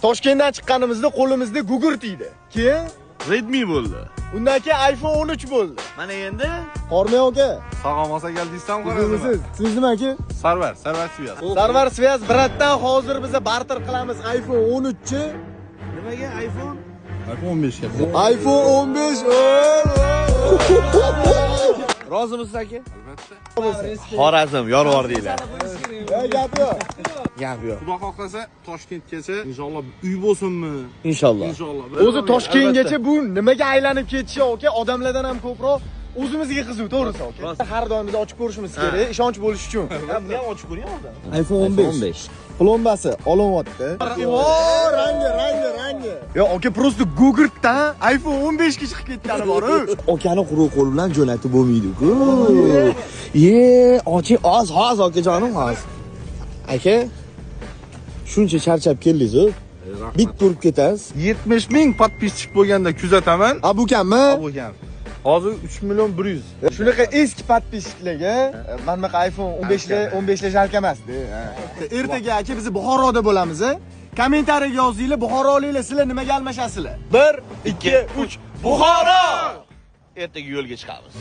Toshkentdan chiqqanimizda qo'limizda gugurt edi. Keyin Redmi bo'ldi. undan keyin iPhone 13 bo'ldi. Mana endi Qormay aka. sog'om olsa keldingizmi Siz nima aka? Sarvar Sviyaz. Sarvar Sviyaz bratdan hozir biz barter qilamiz iPhone 13 chi. Nimaga iPhone? iPhone 15 ga. iPhone 15. Rozimisiz aka? Albatta. Xorazm, yorvor deylar. Gap yo'q. Gap yo'q. Xudo xohlasa Toshkentgacha inshaalloh uy bo'lsinmi? Inshaalloh. Inshaalloh. O'zi Toshkentgacha bu nimaga aylanib ketishi aka, odamlardan ham ko'proq o'zimizga qiziq, to'g'risi aka. Har doim biz ochib ko'rishimiz kerak, ishonch bo'lishi uchun. Buni ham ochib ko'ring o'rda. iPhone 15. Plombasi olinyapti. Voy, rangi. Yo, aka prosta gugurtdan iPhone 15 ga chiqib ketgani bor-ku. Okani quruq qo'l bilan jo'natib bo'lmaydi-ku. Oching oz okajonim oz. Aka, shuncha charchab keldingiz-ku. Bit turib ketasiz. 70 ming podpischik bo'lganda kuzataman. A bu kammi? Bu kam. Hozir 3 million 100. Shunaqa eski podpishchilarga mana bunaqa iPhone 15lar jalka emasdi. Ertaga aka biz Buxoroda bo'lamiz. Kommentariyaga yozinglar, Buxoroliklar sizlar nimaga almashasizlar? 1, 2, 3 Buxoro! Ertaga yo'lga chiqamiz.